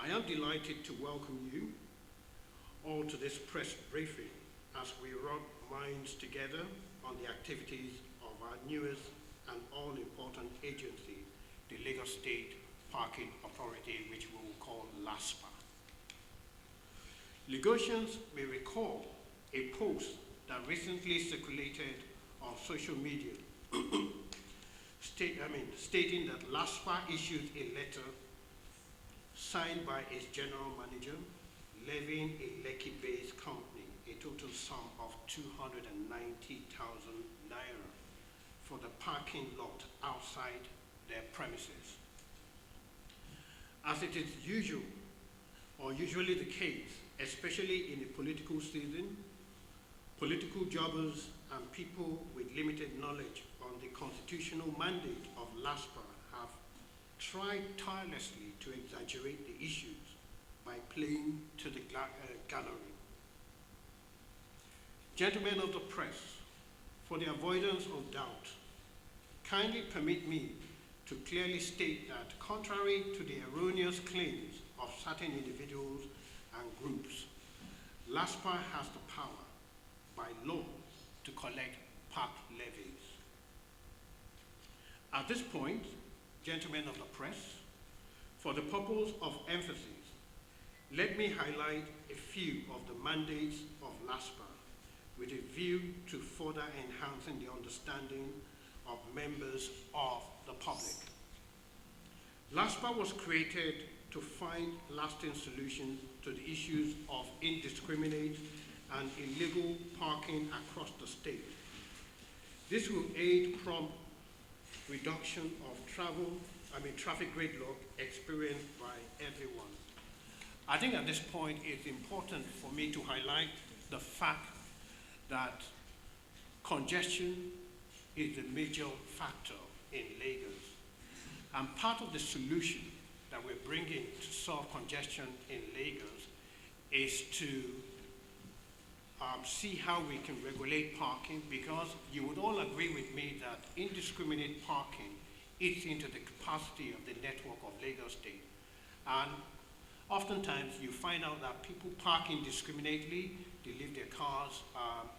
I am delighted to welcome you all to this press briefing as we rub minds together on the activities of our newest and all-important agency, the Lagos State Parking Authority, which we will call LASPA. Lagosians may recall a post that recently circulated on social media stating that LASPA issued a letter signed by its general manager levying a Lekki-based company a total sum of 290,000 naira for the parking lot outside their premises. As it is usually the case, especially in the political season, political jobbers and people with limited knowledge on the constitutional mandate of LASPA have tried tirelessly to exaggerate the issues by playing to the gallery. Gentlemen of the press, for the avoidance of doubt, kindly permit me to clearly state that contrary to the erroneous claims of certain individuals and groups, LASPA has the power by law to collect park levies. At this point, gentlemen of the press, for the purpose of emphasis, let me highlight a few of the mandates of LASPA with a view to further enhancing the understanding of members of the public. LASPA was created to find lasting solutions to the issues of indiscriminate and illegal parking across the state. This will aid prompt reduction of traffic gridlock experienced by everyone. I think at this point it's important for me to highlight the fact that congestion is a major factor in Lagos. And part of the solution that we're bringing to solve congestion in Lagos is to see how we can regulate parking, because you would all agree with me that indiscriminate parking eats into the capacity of the network of Lagos State. And oftentimes you find out that people park indiscriminately, they leave their cars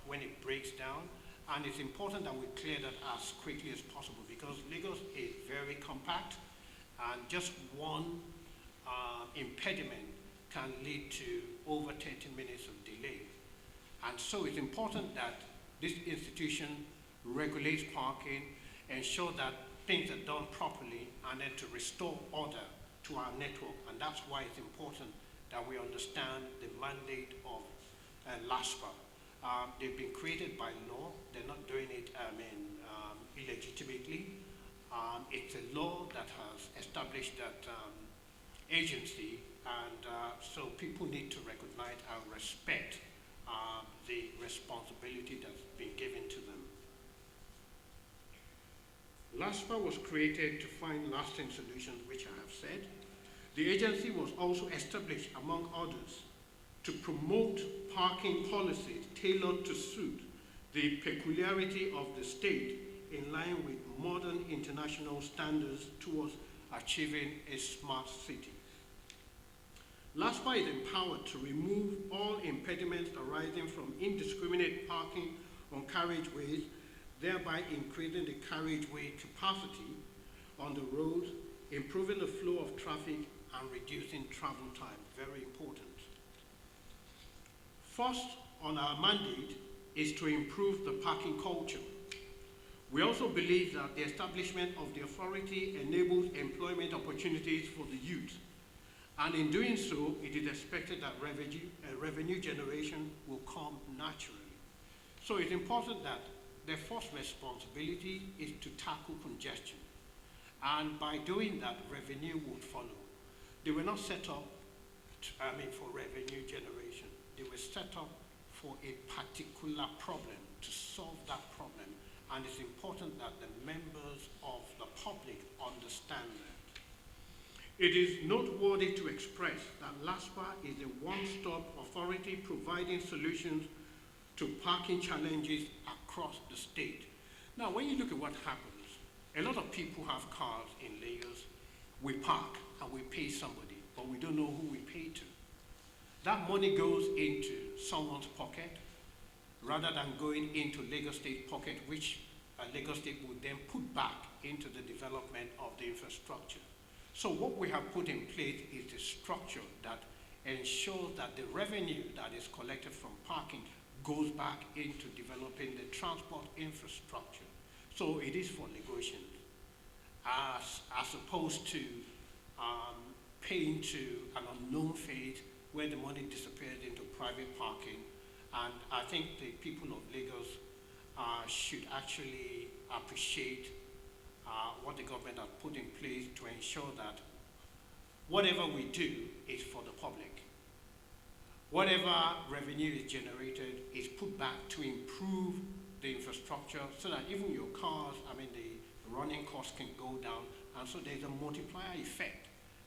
when it breaks down, and it's important that we clear that as quickly as possible, because Lagos is very compact and just one impediment can lead to over 30 minutes of delay. And so it's important that this institution regulates parking, ensure that things are done properly, and then to restore order to our network. And that's why it's important that we understand the mandate of LASPA. They've been created by law. They're not doing it illegitimately. It's a law that has established that agency, and so people need to recognize and respect the responsibility that's been given to them. LASPA was created to find lasting solutions, which I have said. The agency was also established, among others, to promote parking policies tailored to suit the peculiarity of the state in line with modern international standards towards achieving a smart city. LASPA is empowered to remove all impediments arising from indiscriminate parking on carriageways, thereby increasing the carriageway capacity on the roads, improving the flow of traffic, and reducing travel time. Very important. First on our mandate is to improve the parking culture. We also believe that the establishment of the authority enables employment opportunities for the youth. And in doing so, it is expected that revenue generation will come naturally. So it's important that their first responsibility is to tackle congestion. And by doing that, revenue would follow. They were not set up for revenue generation. They were set up for a particular problem, to solve that problem. And it's important that the members of the public understand that. It is noteworthy to express that LASPA is a one-stop authority providing solutions to parking challenges across the state. Now, when you look at what happens, a lot of people have cars in Lagos. We park and we pay somebody. but we don't know who we pay to. That money goes into someone's pocket rather than going into Lagos State pocket, which Lagos State would then put back into the development of the infrastructure. So what we have put in place is a structure that ensures that the revenue that is collected from parking goes back into developing the transport infrastructure. So it is for Lagosians, as opposed to paying to an unknown fate where the money disappears into private parking. And I think the people of Lagos should actually appreciate what the government has put in place to ensure that whatever we do is for the public. Whatever revenue is generated is put back to improve the infrastructure so that even your cars, the running costs can go down. And so there's a multiplier effect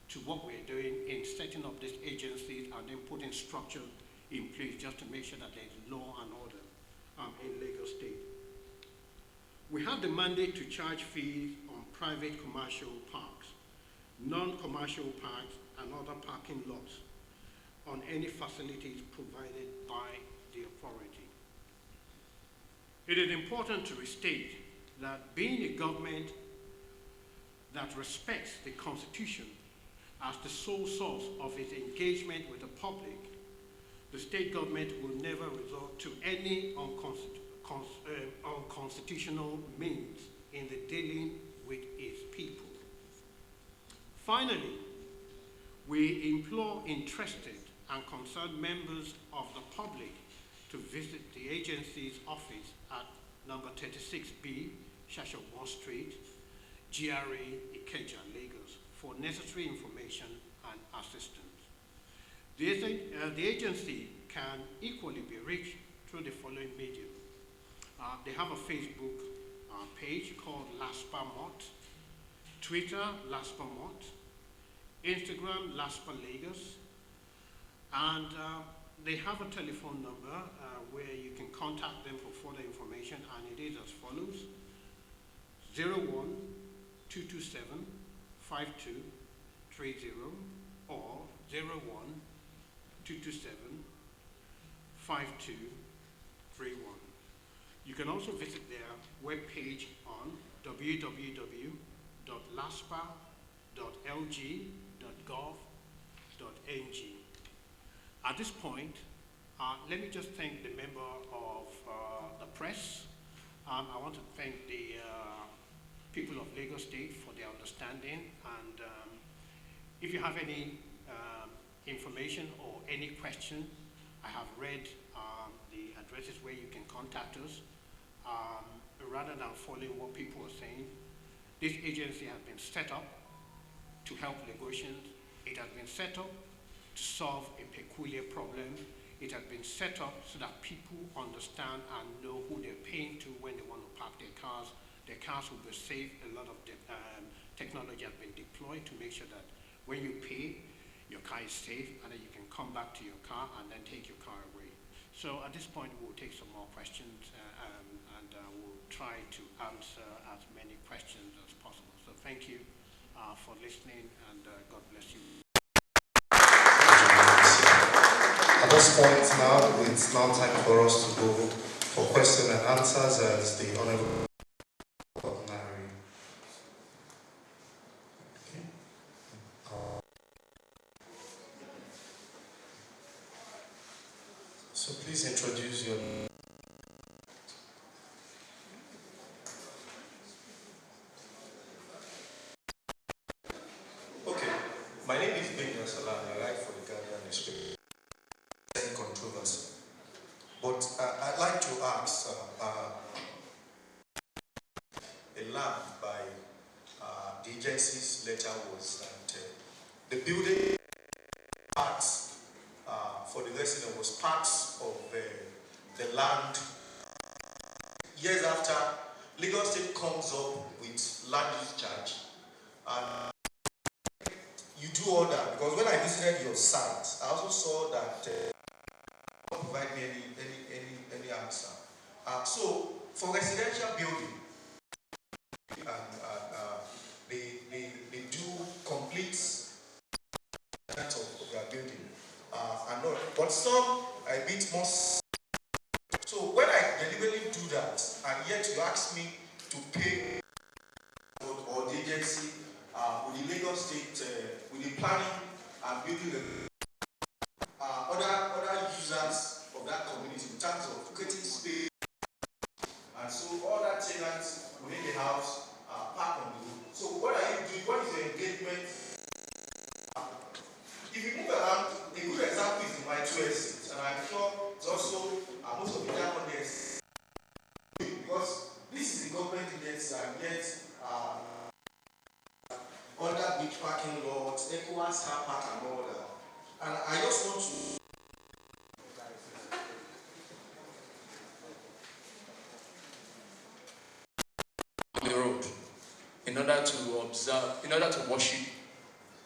to what we're doing in setting up these agencies and then putting structure in place just to make sure that there's law and order in Lagos State. We have the mandate to charge fees on private commercial parks, non-commercial parks, and other parking lots on any facilities provided by the authority. It is important to restate that being a government that respects the Constitution as the sole source of its engagement with the public, the state government will never resort to any unconstitutional means in the dealing with its people. Finally, we implore interested and concerned members of the public to visit the agency's office at number 36B, Shashawan Street, GRA, Ikeja, Lagos, for necessary information and assistance. The agency can equally be reached through the following medium. They have a Facebook page called LASPA Mot, Twitter, LASPA Mot, Instagram, LASPA Lagos, and they have a telephone number where you can contact them for further information, and it is as follows: 01-227-5230 or 01-227-5231. You can also visit their webpage on www.laspa.lg.gov.ng. At this point, let me just thank the member of the press. I want to thank the people of Lagos State for their understanding, and if you have any information or any question, I have read the addresses where you can contact us. Rather than following what people are saying, this agency has been set up to help Lagosians. It has been set up to solve a peculiar problem. It has been set up so that people understand and know who they're paying to when they want to park their cars. Their cars will be safe. A lot of technology has been deployed to make sure that when you pay, your car is safe, and then you can come back to your car and then take your car away. So at this point, we'll take some more questions, and we'll try to answer as many questions as possible. So thank you for listening, and God bless you. At this point now, it's now time for us to go for question and answers as the Honorable Ordinary. So please introduce your name. Okay, my name is Benjamin Salam. I write for the Guardian newspaper. Controversy. But I'd like to ask, a lamp by the agency's letter was that the building parts for the resident was parts of the land. Years after, Lagos State comes up with land use charge, and you do all that, because when I visited your site, I also saw that provide me any answer. So for residential building, they do complete but some are a bit more. So when I deliberately do that, and yet you ask me to pay or the agency with the Lagos State, with the planning and building other users of that community in terms of creating space, and so all that tenants within the house park on the road. So what are you doing? What is your engagement? If you move around, a good example is the my 2 estates, and I'm sure it's also most of the time on this, because this is the government agency, and yet under beach parking lots, ECOWAS car park and all that. And I just want to the road in order to observe, in order to worship.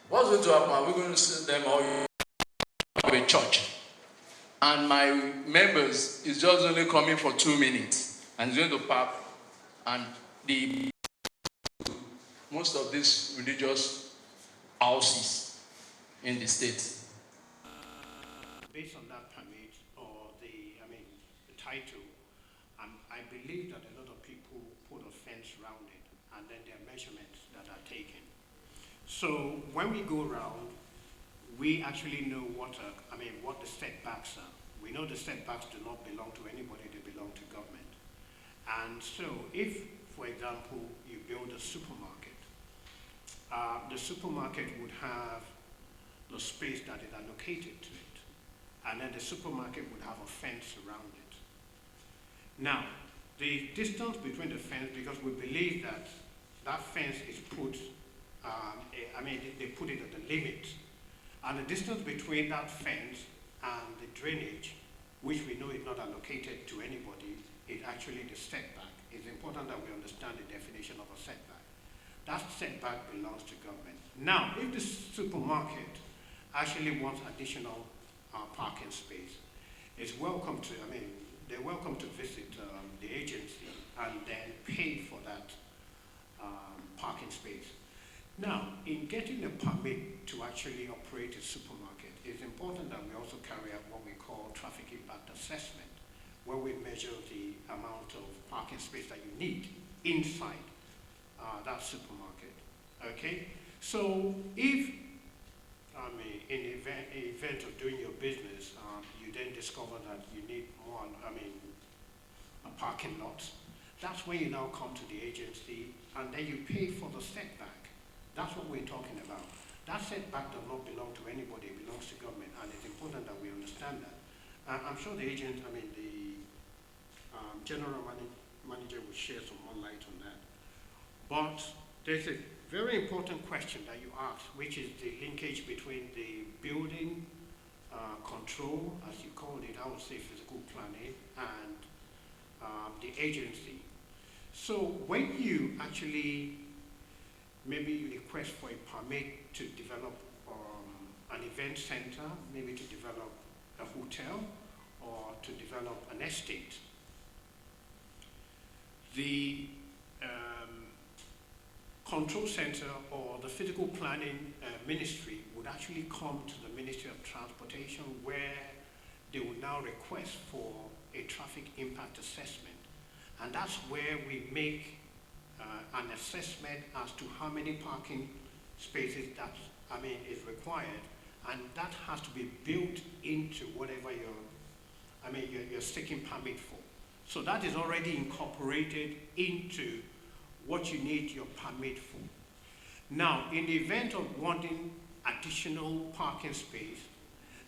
What's going to happen? Are we going to sit them all in a church? And my members is just only coming for 2 minutes and is going to park, and most of these religious houses in the state. Based on that permit or the title, I believe that a lot of people put a fence around it, and then there are measurements that are taken. So when we go around, we actually know what the setbacks are. We know the setbacks do not belong to anybody, they belong to government. And so if, for example, you build a supermarket, the supermarket would have the space that is allocated to it, and then the supermarket would have a fence around it. Now, the distance between the fence, because we believe that that fence is put, they put it at the limit, and the distance between that fence and the drainage, which we know is not allocated to anybody, is actually the setback. It's important that we understand the definition of a setback. That setback belongs to government. Now, if the supermarket actually wants additional parking space, it's welcome to, they're welcome to visit the agency and then pay for that parking space. Now, in getting a permit to actually operate a supermarket, it's important that we also carry out what we call traffic impact assessment, where we measure the amount of parking space that you need inside that supermarket. Okay? So if, in the event of doing your business, you then discover that you need more, a parking lot, that's when you now come to the agency and then you pay for the setback. That's what we're talking about. That setback does not belong to anybody, it belongs to government, and it's important that we understand that. I'm sure the agent, the general manager will share some more light on that. But there's a very important question that you asked, which is the linkage between the building control, as you called it, I would say physical planning, and the agency. So when you actually, maybe you request for a permit to develop an event center, maybe to develop a hotel, or to develop an estate, the control center or the physical planning ministry would actually come to the Ministry of Transportation, where they would now request for a traffic impact assessment. And that's where we make an assessment as to how many parking spaces that is required, and that has to be built into whatever you're seeking permit for. So that is already incorporated into what you need your permit for. Now, in the event of wanting additional parking space,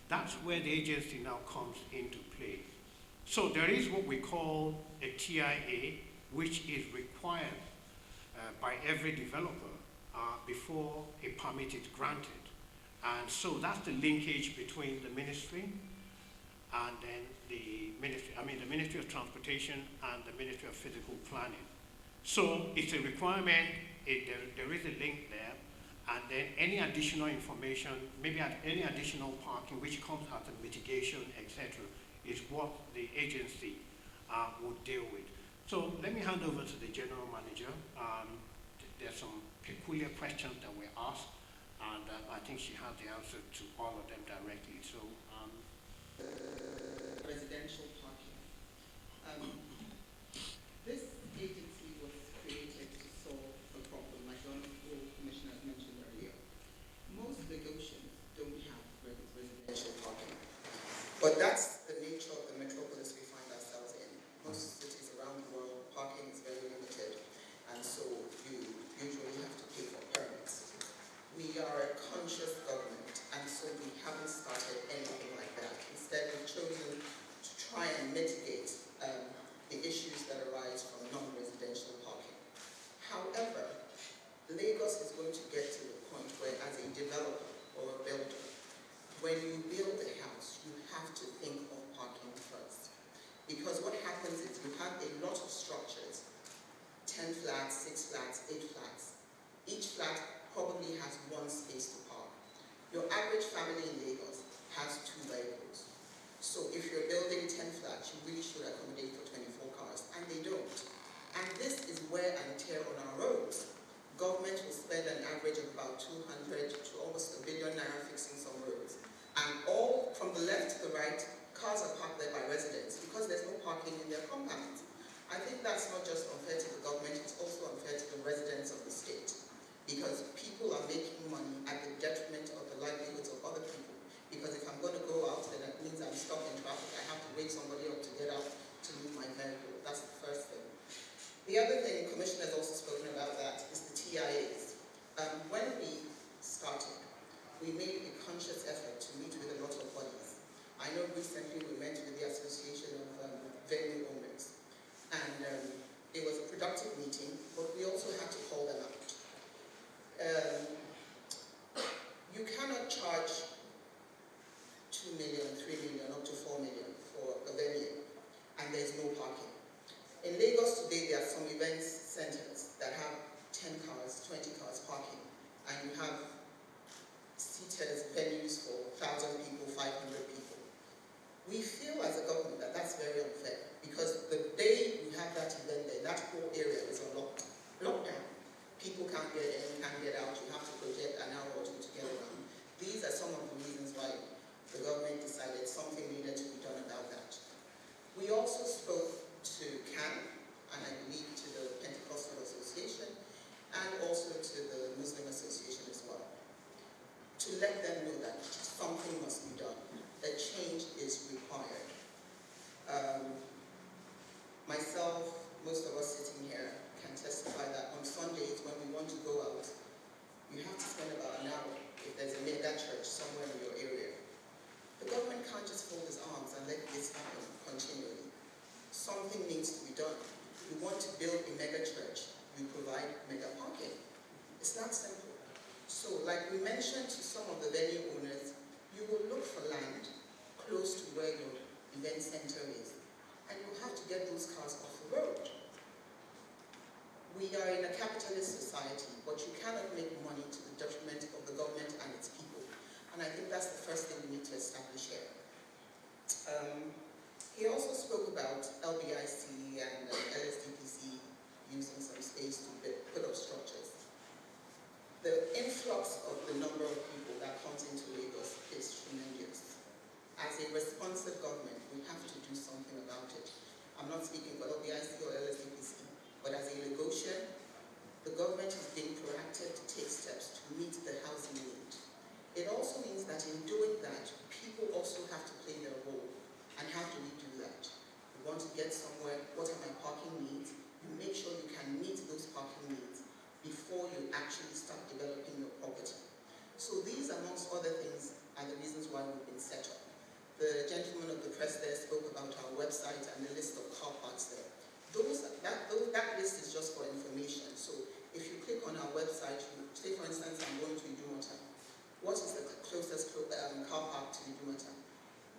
that's where the agency now comes into play. So there is what we call a TIA, which is required by every developer before a permit is granted. And so that's the linkage between the ministry and then the Ministry of Transportation and the Ministry of Physical Planning. So it's a requirement, there is a link there, and then any additional information, maybe any additional parking, which comes as a mitigation, etc., is what the agency would deal with. So let me hand over to the general manager. There's some peculiar questions that were asked, and I think she has the answer to all of them directly. So residential parking. This agency was created to solve a problem, like the Honorable Commissioner has mentioned earlier. Most Lagosians don't have residential parking. But that's the nature of the metropolis we find ourselves in. Most cities around the world, parking is very limited, and so you usually have to pay for permits. We are a conscious government, and so we haven't started anything like that. Instead, we've chosen to try and mitigate the issues that arise from non-residential parking. However, Lagos is going to get to the point where, as a developer or a builder, when you build a house, you have to think of parking first. Because what happens is you have a lot of structures, 10 flats, 6 flats, 8 flats. Each flat probably has one space to park. Your average family in Lagos has 2 vehicles. So if you're building 10 flats, you really should accommodate for 24 cars, and they don't. And this is wear and tear on our roads. Government will spend an average of about 200 to almost ₦1 billion fixing some roads. And all from the left to the right, cars are parked there by residents because there's no parking in their compounds. I think that's not just unfair to the government, it's also unfair to the residents of the state. Because people are making money at the detriment of the livelihoods of other people. Because if I'm going to go out, then that means I'm stuck in traffic. I have to wait somebody up to get out to move my vehicle. That's the first thing. The other thing, the Commissioner has also spoken about that, is the TIAs. When we started, we made a conscious effort to meet with a lot of bodies. I know recently we met with the Association of Venue Owners. And it was a productive meeting, but we also had to call them out. You cannot charge 2 million, 3 million, up to 4 million for a venue, and there's no parking. In Lagos today, there are some event centers that have 10 cars, 20 cars parking, and you have seated venues for 1,000 people, 500 people. We feel as a government that that's very unfair, because the day you have that event there, that whole area is on lockdown. People can't get in, can't get out, you have to project an hour or two to get around. These are some of the reasons why the government decided something needed to be done about that. We also spoke to CAN, and I believe to the Pentecostal Association, and also to the Muslim Association as well, to let them know that something must be done, that change is required. Myself, most of us sitting here can testify that on Sundays when we want to go out, you have to spend about an hour if there's a mega church somewhere in your area. The government can't just fold its arms and let this happen continually. Something needs to be done. You want to build a mega church, you provide mega parking. It's that simple. So like we mentioned to some of the venue owners, you will look for land close to where your event center is, and you'll have to get those cars off the road. We are in a capitalist society, but you cannot make money to the detriment of the government and its people. And I think that's the first thing we need to establish here. He also spoke about LBIC and LSDPC using some space to put up structures. The influx of the number of people that comes into Lagos is tremendous. As a responsive government, we have to do something about it. I'm not speaking for LBIC or LSDPC, but as a Lagosian, the government is being proactive to take steps to meet the housing need. It also means that in doing that, people also have to play their role. And how do we do that? You want to get somewhere, what are my parking needs? You make sure you can meet those parking needs before you actually start developing your property. So these, amongst other things, are the reasons why we've been set up. The gentleman of the press there spoke about our website and the list of car parks there. That list is just for information. So if you click on our website, say for instance, I'm going to Idumota. What is the closest car park to Idumota?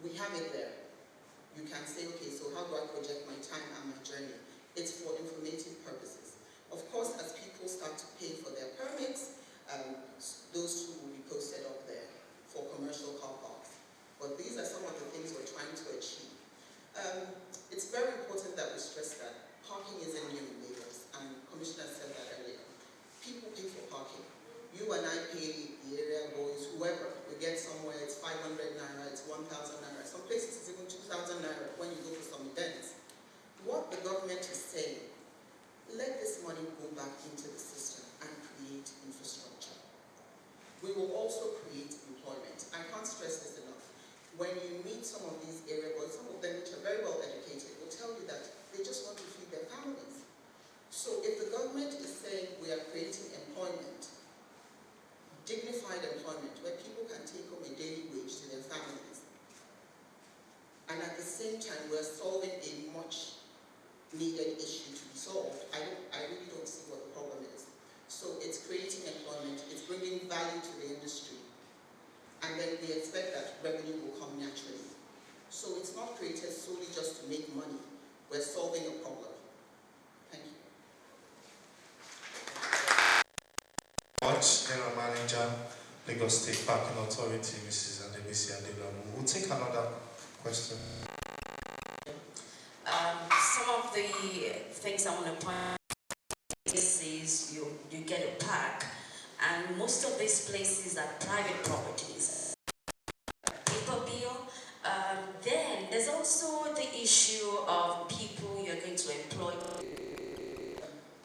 We have it there. You can say, okay, so how do I project my time and my journey? It's for informative purposes. Of course, as people start to pay for their permits, those two will be posted up there for commercial car parks. But these are some of the things we're trying to achieve. It's very important that we stress that parking isn't new in Lagos, and Commissioner said that earlier. People pay for parking. You and I pay, the area boys, whoever. We get somewhere, it's 500 naira, it's 1,000 naira. Some places what the government is saying, let this money go back into the system and create infrastructure. We will also create employment. I can't stress this enough. When you meet some of these area boys, some of them which are very well educated will tell you that they just want to feed their families. So if the government is saying we are creating employment, dignified employment, where people can take home a daily wage to their families, and at the same time we're solving a much needed issue to be solved, I really don't see what the problem is. So it's creating employment, it's bringing value to the industry, and then we expect that revenue will come naturally. So it's not created solely just to make money, we're solving a problem. Thank you. General Manager, Lagos State Parking Authority, Mrs. Adebisi Adelamu. We'll take another question. Some of the things I want to point out is you get a park, and most of these places are private properties. People bill. Then there's also the issue of people you're going to employ.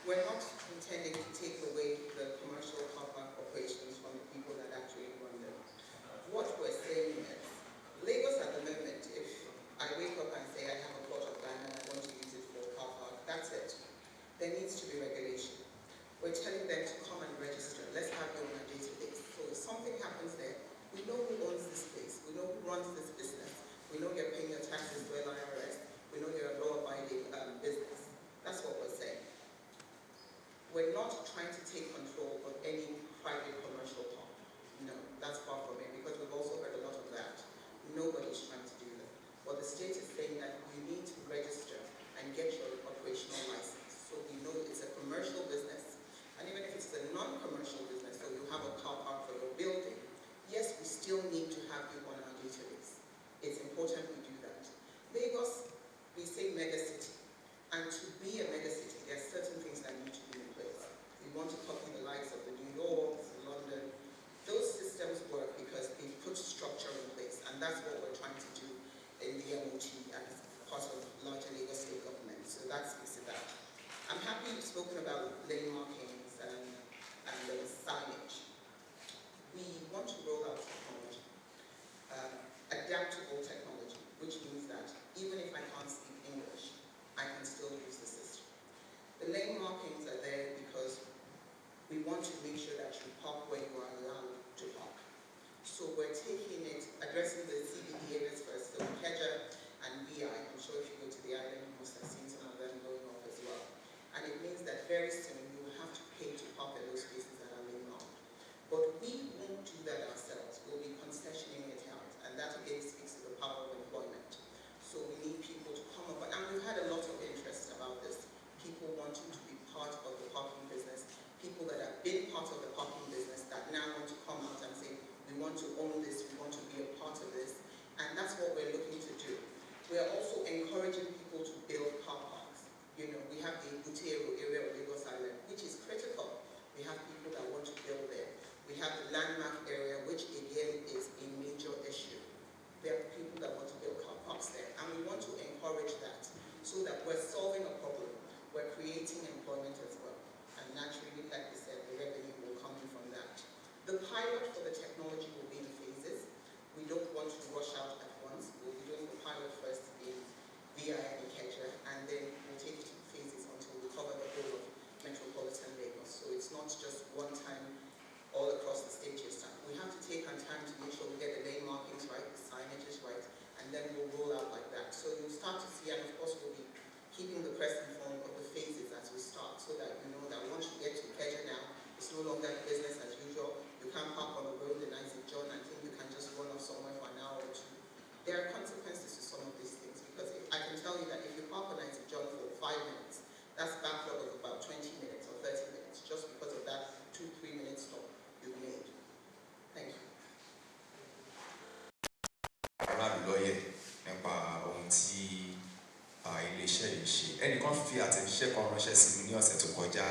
We're not intending to take away the commercial car park operations from the people that actually run them. What we're saying is, Lagos at the moment, if I wake up and say I have a plot of land and I want to use it for a car park, that's it. There needs to be regulation. We're telling them to come and register. Let's have you on a database. So if something happens there, we know who owns this place. We know who runs this business. We know you're paying your taxes to LIRS. We know you're a law-abiding business. That's what we're saying. We're not trying to take control of any private commercial park. No, that's far from it, because we've also heard a lot of that. Nobody's trying to do that. But the state is saying that you need to register and get your operational license. So we know it's a commercial business. And even if it's a non-commercial business, so you have a car park for your building, yes, we still need to have you on our database. It's important we do that. Lagos, we say mega city. And to be a mega city, there are certain things that need to be in place. We want to copy the likes of the New Yorks, London. Those systems work because they put structure in place, and that's what we're trying to do in the MOT as part of larger Lagos state government. So that's that. I'm happy you've spoken about lane markings and the signage. We want to roll out technology, adaptable technology, which means that even if I can't speak English, I can still use the system. The lane markings are there because we want to make sure that you park where you are allowed to park. So we're taking it, addressing the CBD areas first, so Ikeja and VI. I'm sure if you go to the island, you must have seen some of them going off as well. And it means that very soon you will have to pay to park at those spaces that are lane marked. But we won't do that ourselves. We'll be concessioning it out, and that again speaks to the power of employment. So we need people to come up, and we've had a lot of interest about this. People wanting to be part of the parking business, people that have been part of the parking business that now want to come out and say, we want to own this, we want to be a part of this, and that's what we're looking to do. We're also encouraging people to build car parks. You know, we have the Butero area of Lagos Island, which is critical. We have people that want to build there. We have the landmark area, which again is a major issue. There are people that want to build car parks there, and we want to encourage that so that we're solving a problem. We're creating employment as well. And naturally, like we said, the revenue will come in from that. The pilot for the technology will be in phases. We don't want to rush out at once. We'll be doing the pilot first in VI and Ikeja, and then we'll take it in phases until we cover the whole of metropolitan Lagos. So it's not just one time all across the stages. We have to take our time to make sure we get the lane markings right, the signage is right, and then we'll roll out like that. So you'll start to see, and of course we'll be keeping the press informed of the phases as we start, so that you know that once you get to Ikeja now, it's no longer business as usual. You can't park on the road in Isaac John and think you can just run off somewhere for an hour or two. There are consequences to some of these things, because I can tell you that if you park on Isaac John for 5 minutes, that's backlog of about 20 minutes or 30 minutes, just because of that 2-3 minute stop you've made. Thank you. Iléeṣẹ́ yìí ṣe ẹnìkan fi àtẹ̀jíṣẹ́ kan ránṣẹ́ sí mi ní ọ̀sẹ̀ tó kọjá.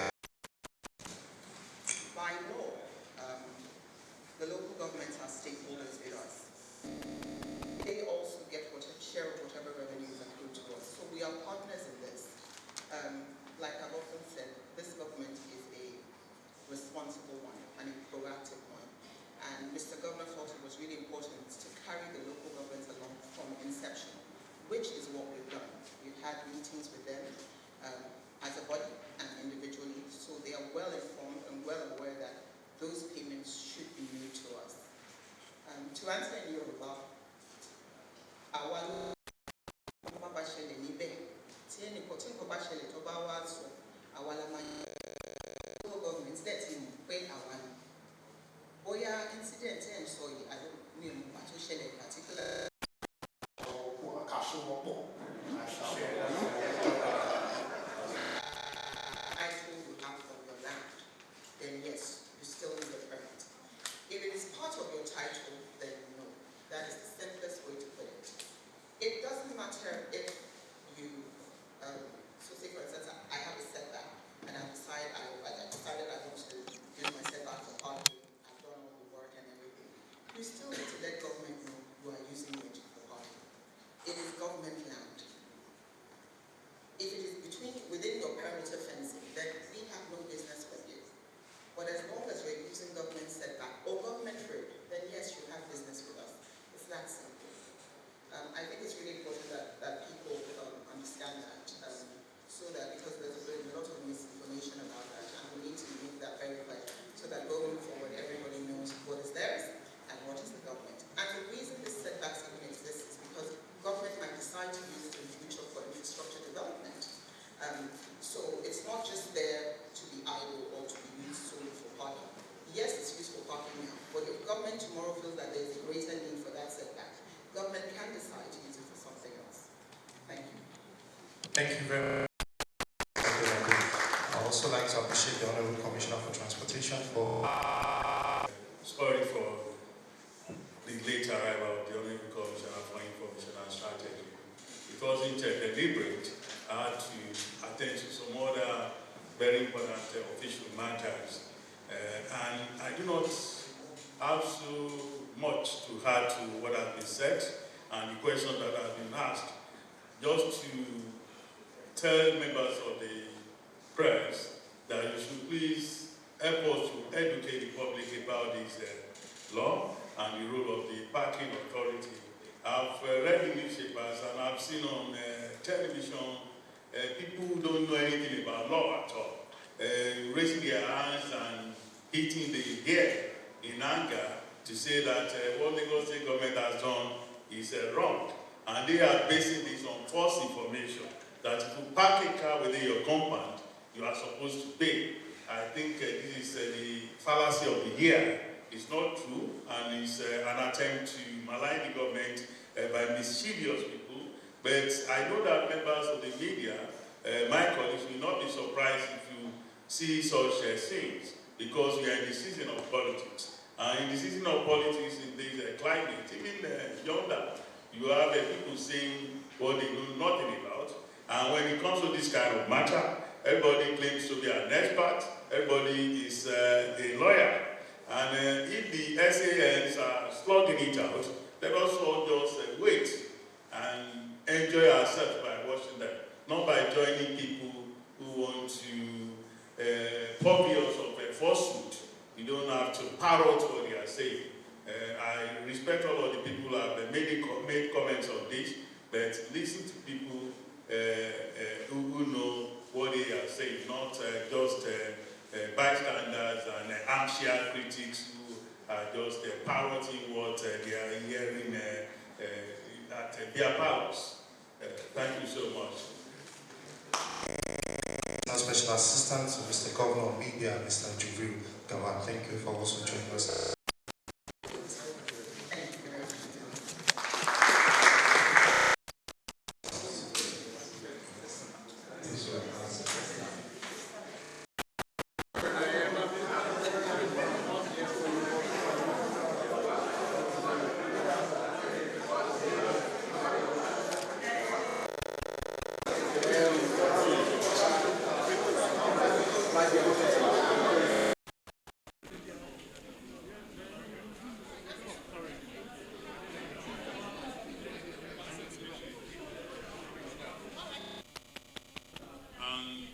By law, the local governments are stakeholders with us. They also get share of whatever revenues accrue to us. So we are partners in this. meetings with them as a body and individually, so they are well informed and well aware that those payments should be made to us. To answer in Yoruba, our government incident and so I don't know particular. Then yes, you still need a permit. If it is part of your title, then no. That is the simplest way to put it. It doesn't matter if you, so say for instance, I have a setback, and I decided I want to use my setback for parking. I've done all the work and everything. You still need to let government know you are using it for parking. It is government land. If it is within your perimeter fencing, then we have no business with you. But as long as you're using government setback or government road, then yes, you have business with us. It's that simple. I think it's really important that people understand that, so that because there's been a lot of misinformation about that, and we need to make that very clear, so that going forward, everybody knows what is theirs and what is the government. And the reason this setbacks even exists is because government might decide to use it in the future for infrastructure development. So it's not just there to be idle or to be used solely for parking. Yes, it's used for parking now, but if government tomorrow feels that there's a greater need for that setback, government can decide to use it for something else. Thank you. Thank you very much. I'd also like to appreciate the Honorable Commissioner for Transportation for... Sorry for the late arrival of the Honorable Commissioner for Information and Strategy. It wasn't deliberate. I had to attend to some other very important official matters. And I do not have so much to add to what has been said and the questions that have been asked. Just to tell members of the press that you should please help us to educate the public about this law and the role of the parking authority. I've read the newspapers and I've seen on television people who don't know anything about law at all, raising their hands and hitting the air in anger to say that what the Lagos State government has done is wrong. And they are basing this on false information, that if you park a car within your compound, you are supposed to pay. I think this is the fallacy of the year. It's not true, and it's an attempt to malign the government by mischievous people. But I know that members of the media, my colleagues, will not be surprised if you see such things, because we are in the season of politics. And in the season of politics, in this climate, even yonder, you have people saying what they know nothing about. And when it comes to this kind of matter, everybody claims to be an expert, everybody is a lawyer. And if the SANs are slugging it out, let us all just wait and enjoy ourselves by watching them, not by joining people who want to purvey us of a falsehood. You don't have to parrot what they are saying. I respect all of the people who have made comments on this, but listen to people who know what they are saying, not just bystanders and armchair critics who are just parroting what they are hearing at their powers. Thank you so much. Special Assistant to Mr. Governor of Media, Mr. Jibril Gawan. Thank you for also joining us.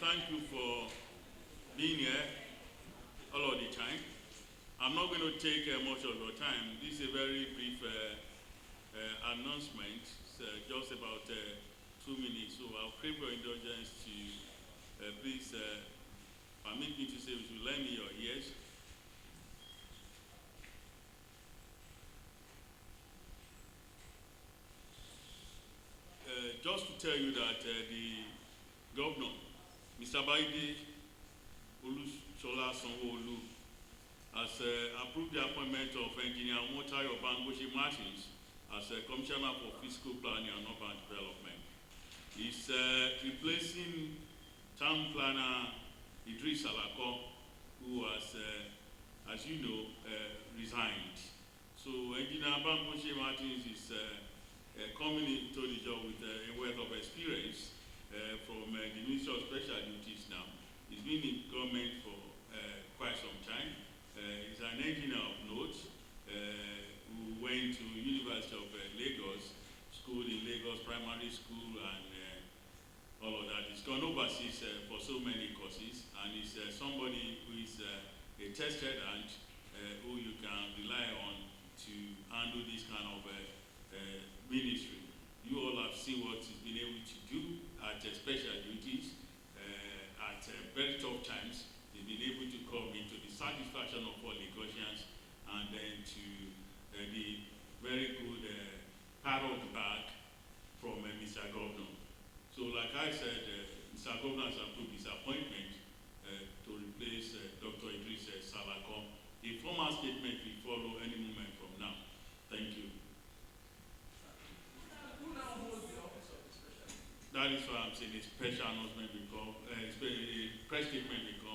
Thank you for being here all of the time. I'm not going to take much of your time. This is a very brief announcement. It's just about 2 2 minutes, so I'll crave your indulgence to please permit me to say, if you lend me your ears. Just to tell you that the governor, Mr. Baide Olushola Sanwo-Olu, has approved the appointment of Engineer Motayo Bangoshe Martins as Commissioner for Fiscal Planning and Urban Development. He's replacing Town Planner Idris Alako, who has, as you know, resigned. So Engineer Bangoshe Martins is coming into the job with a wealth of experience from the Ministry of Special Duties now. He's been in government for quite some time. He's an engineer of note who went to University of Lagos, school in Lagos, primary school, and all of that. He's gone overseas for so many courses, and he's somebody who is a tested and who you can rely on to handle this kind of ministry. You all have seen what he's been able to do at special duties, at very tough times. He's been able to come into the satisfaction of all Lagosians, and then to the very good pat on the back from Mr. Governor. So like I said, Mr. Governor has approved his appointment to replace Dr. Idris Salako. A formal statement will follow any moment from now. Thank you. That is why I'm saying a special announcement will come, a press statement will come.